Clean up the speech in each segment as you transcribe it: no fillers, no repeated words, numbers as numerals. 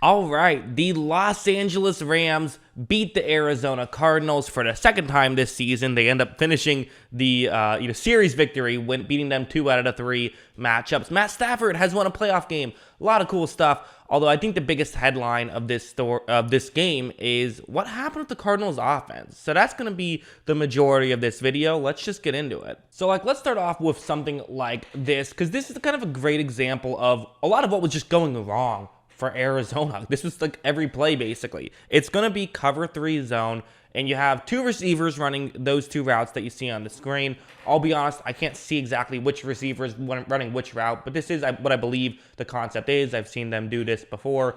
All right, the Los Angeles Rams beat the Arizona Cardinals for the second time this season. They end up finishing the series victory when beating them 2 out of the 3 matchups. Matt Stafford has won a playoff game. A lot of cool stuff. Although I think the biggest headline of this game is what happened with the Cardinals offense. So that's going to be the majority of this video. Let's just get into it. So let's start off with something like this, because this is kind of a great example of a lot of what was just going wrong for Arizona. This was like every play basically. It's going to be cover 3 zone, and you have 2 receivers running those 2 routes that you see on the screen. I'll be honest, I can't see exactly which receiver is running which route, but this is what I believe the concept is. I've seen them do this before.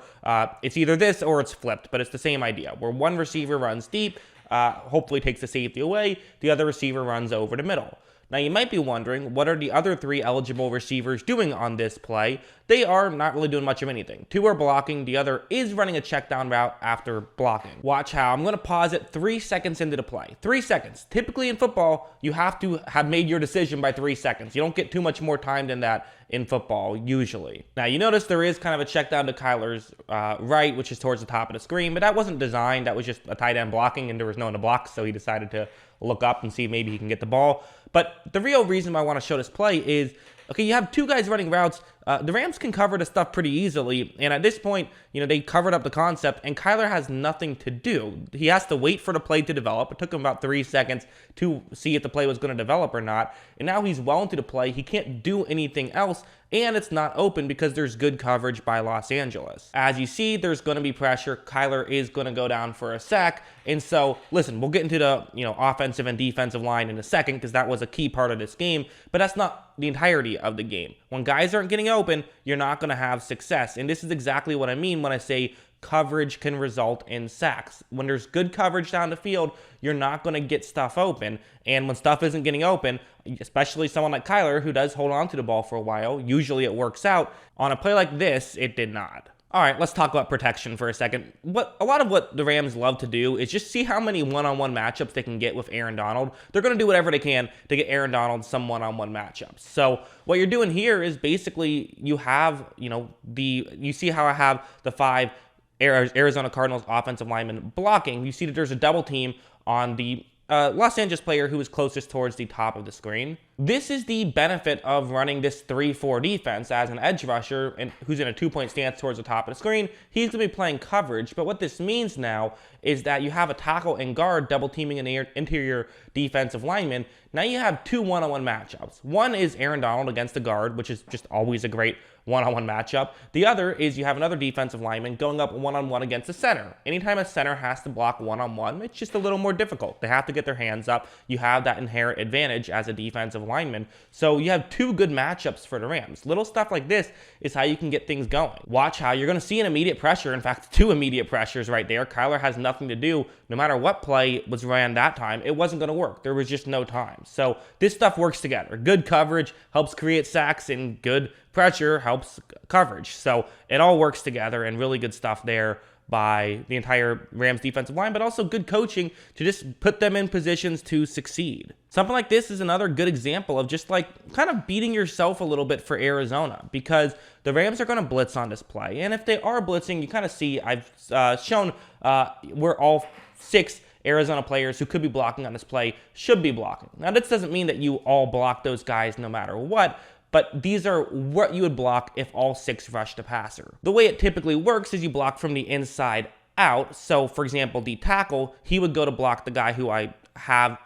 It's either this or it's flipped, but it's the same idea, where one receiver runs deep, hopefully takes the safety away, the other receiver runs over the middle. Now, you might be wondering, what are the other 3 eligible receivers doing on this play? They are not really doing much of anything. 2 are blocking, the other is running a check down route after blocking. Watch how. I'm going to pause it 3 seconds into the play. 3 seconds. Typically in football, you have to have made your decision by 3 seconds. You don't get too much more time than that in football, usually. Now, you notice there is kind of a check down to Kyler's right, which is towards the top of the screen, but that wasn't designed. That was just a tight end blocking, and there was no one to block, so he decided to look up and see maybe he can get the ball. But the real reason why I want to show this play is, okay, you have 2 guys running routes. The Rams can cover the stuff pretty easily, and at this point, they covered up the concept, and Kyler has nothing to do. He has to wait for the play to develop. It took him about 3 seconds to see if the play was going to develop or not, and now he's well into the play. He can't do anything else, and it's not open because there's good coverage by Los Angeles. As you see, there's going to be pressure. Kyler is going to go down for a sack, and so, listen, we'll get into the offensive and defensive line in a second because that was a key part of this game, but that's not the entirety of the game. When guys aren't getting open, you're not going to have success, and this is exactly what I mean when I say coverage can result in sacks. When there's good coverage down the field, you're not going to get stuff open, and when stuff isn't getting open, especially someone like Kyler who does hold on to the ball for a while, usually it works out. On a play like this, it did not. All right, let's talk about protection for a second. A lot of what the Rams love to do is just see how many one-on-one matchups they can get with Aaron Donald. They're going to do whatever they can to get Aaron Donald some one-on-one matchups. So what you're doing here is basically you have, you see how I have the 5 Arizona Cardinals offensive linemen blocking. You see that there's a double team on the Los Angeles player who is closest towards the top of the screen. This is the benefit of running this 3-4 defense as an edge rusher and who's in a 2-point stance towards the top of the screen. He's going to be playing coverage, but what this means now is that you have a tackle and guard double teaming an interior defensive lineman. Now you have 2 one-on-one matchups. One is Aaron Donald against the guard, which is just always a great one-on-one matchup. The other is you have another defensive lineman going up one-on-one against the center. Anytime a center has to block one-on-one, it's just a little more difficult. They have to get their hands up. You have that inherent advantage as a defensive lineman. So you have 2 good matchups for the Rams. Little stuff like this is how you can get things going. Watch how you're going to see an immediate pressure. In fact, 2 immediate pressures right there. Kyler has nothing to do. No matter what play was ran that time, it wasn't going to work. There was just no time. So this stuff works together. Good coverage helps create sacks, and good pressure helps coverage. So it all works together, and really good stuff there by the entire Rams defensive line, but also good coaching to just put them in positions to succeed. Something like this is another good example of just like kind of beating yourself a little bit for Arizona, because the Rams are going to blitz on this play. And if they are blitzing, you kind of see I've shown where all 6 Arizona players who could be blocking on this play should be blocking. Now, this doesn't mean that you all block those guys no matter what, but these are what you would block if all 6 rushed the passer. The way it typically works is you block from the inside out. So, for example, the tackle, he would go to block the guy who I have,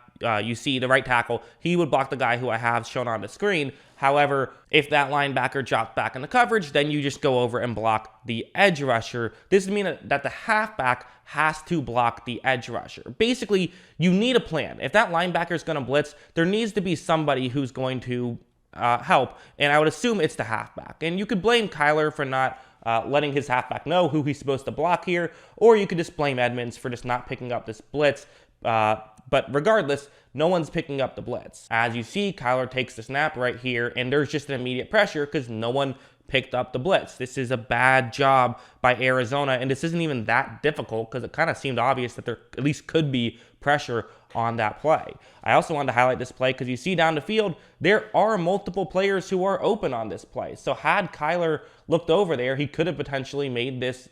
you see the right tackle, he would block the guy who I have shown on the screen. However, if that linebacker drops back in the coverage, then you just go over and block the edge rusher. This means that the halfback has to block the edge rusher. Basically, you need a plan. If that linebacker is going to blitz, there needs to be somebody who's going to help, and I would assume it's the halfback. And you could blame Kyler for not letting his halfback know who he's supposed to block here, or you could just blame Edmonds for just not picking up this blitz. But regardless, no one's picking up the blitz. As you see, Kyler takes the snap right here, and there's just an immediate pressure because no one picked up the blitz. This is a bad job by Arizona, and this isn't even that difficult because it kind of seemed obvious that there at least could be pressure on that play. I also wanted to highlight this play because you see down the field, there are multiple players who are open on this play. So had Kyler looked over there, he could have potentially made this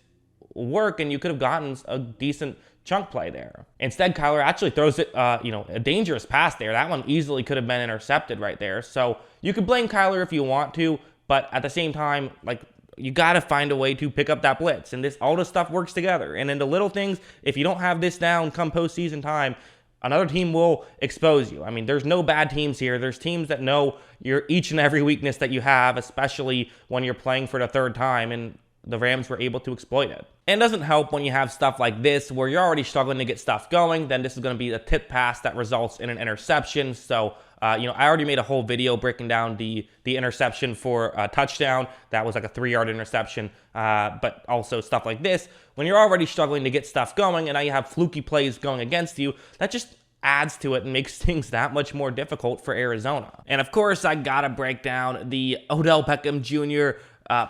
work, and you could have gotten a decent chunk play there. Instead, Kyler actually throws it, a dangerous pass there. That one easily could have been intercepted right there. So you could blame Kyler if you want to, but at the same time, like, you got to find a way to pick up that blitz, and all this stuff works together. And in the little things, if you don't have this down come postseason time, another team will expose you. I mean, there's no bad teams here. There's teams that know your each and every weakness that you have, especially when you're playing for the third time, and the Rams were able to exploit it. And it doesn't help when you have stuff like this where you're already struggling to get stuff going. Then this is going to be a tip pass that results in an interception. So, I already made a whole video breaking down the interception for a touchdown. That was like a 3-yard interception. But also stuff like this, when you're already struggling to get stuff going and now you have fluky plays going against you, that just adds to it and makes things that much more difficult for Arizona. And of course, I gotta break down the Odell Beckham Jr.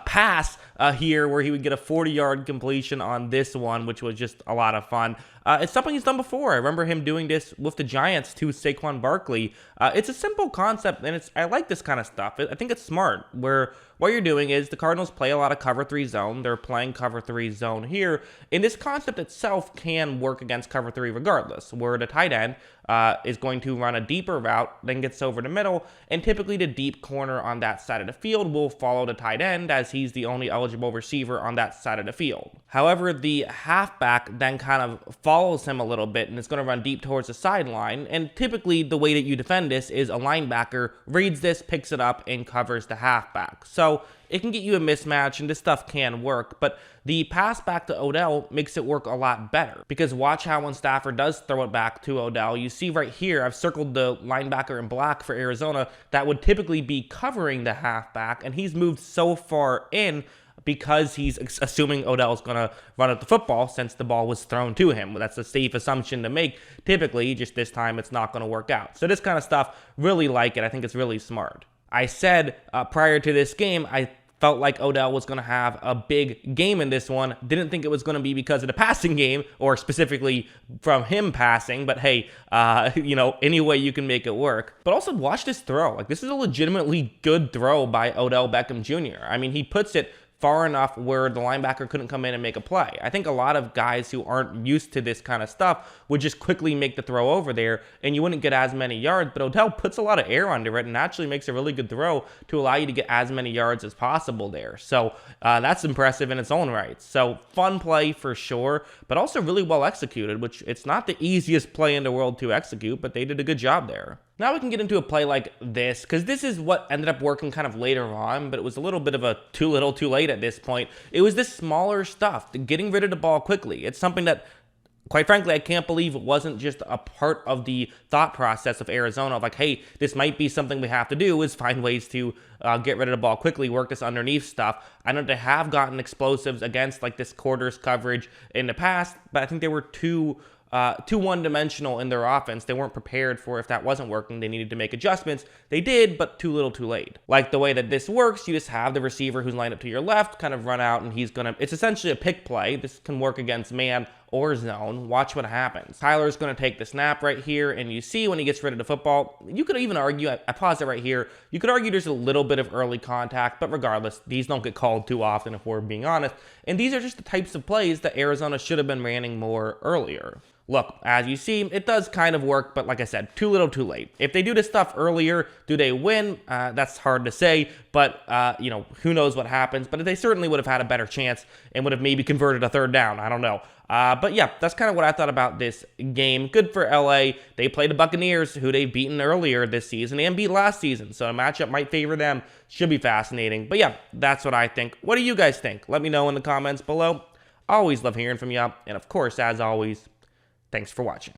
Pass here, where he would get a 40-yard completion on this one, which was just a lot of fun. It's something he's done before. I remember him doing this with the Giants to Saquon Barkley. It's a simple concept, and I like this kind of stuff. I think it's smart, where what you're doing is the Cardinals play a lot of cover 3 zone. They're playing cover 3 zone here, and this concept itself can work against cover 3 regardless, where the tight end is going to run a deeper route, then gets over the middle, and typically the deep corner on that side of the field will follow the tight end, as he's the only eligible receiver on that side of the field. However, the halfback then kind of follows him a little bit and is going to run deep towards the sideline, and typically the way that you defend this is a linebacker reads this, picks it up, and covers the halfback. So it can get you a mismatch, and this stuff can work, but the pass back to Odell makes it work a lot better, because watch how when Stafford does throw it back to Odell, you see right here, I've circled the linebacker in black for Arizona that would typically be covering the halfback, and he's moved so far in because he's assuming Odell's going to run at the football since the ball was thrown to him. That's a safe assumption to make. Typically, just this time it's not going to work out. So this kind of stuff, really like it. I think it's really smart. I said prior to this game, I felt like Odell was going to have a big game in this one. Didn't think it was going to be because of the passing game, or specifically from him passing, but hey, any way you can make it work. But also watch this throw. Like, this is a legitimately good throw by Odell Beckham Jr. I mean, he puts it far enough where the linebacker couldn't come in and make a play. I think a lot of guys who aren't used to this kind of stuff would just quickly make the throw over there, and you wouldn't get as many yards, but Odell puts a lot of air under it and actually makes a really good throw to allow you to get as many yards as possible there. So that's impressive in its own right. So fun play for sure, but also really well executed, which it's not the easiest play in the world to execute, but they did a good job there. Now we can get into a play like this, because this is what ended up working kind of later on, but it was a little bit of a too little too late at this point. It was this smaller stuff, getting rid of the ball quickly. It's something that, quite frankly, I can't believe it wasn't just a part of the thought process of Arizona, of like, hey, this might be something we have to do, is find ways to get rid of the ball quickly, work this underneath stuff. I know they have gotten explosives against like this quarters coverage in the past, but I think they were too one-dimensional in their offense. They weren't prepared for if that wasn't working. They needed to make adjustments. They did, but too little too late. Like the way that this works, you just have the receiver who's lined up to your left kind of run out, and it's essentially a pick play. This can work against man or zone. Watch what happens. Tyler's going to take the snap right here, and you see when he gets rid of the football, you could even argue, I paused it right here, you could argue there's a little bit of early contact, but regardless, these don't get called too often if we're being honest, and these are just the types of plays that Arizona should have been running more earlier. Look, as you see, it does kind of work, but like I said, too little, too late. If they do this stuff earlier, do they win? That's hard to say, but, who knows what happens. But they certainly would have had a better chance and would have maybe converted a third down. I don't know. But yeah, that's kind of what I thought about this game. Good for LA. They played the Buccaneers, who they've beaten earlier this season and beat last season. So a matchup might favor them. Should be fascinating. But yeah, that's what I think. What do you guys think? Let me know in the comments below. Always love hearing from you. And of course, as always, thanks for watching.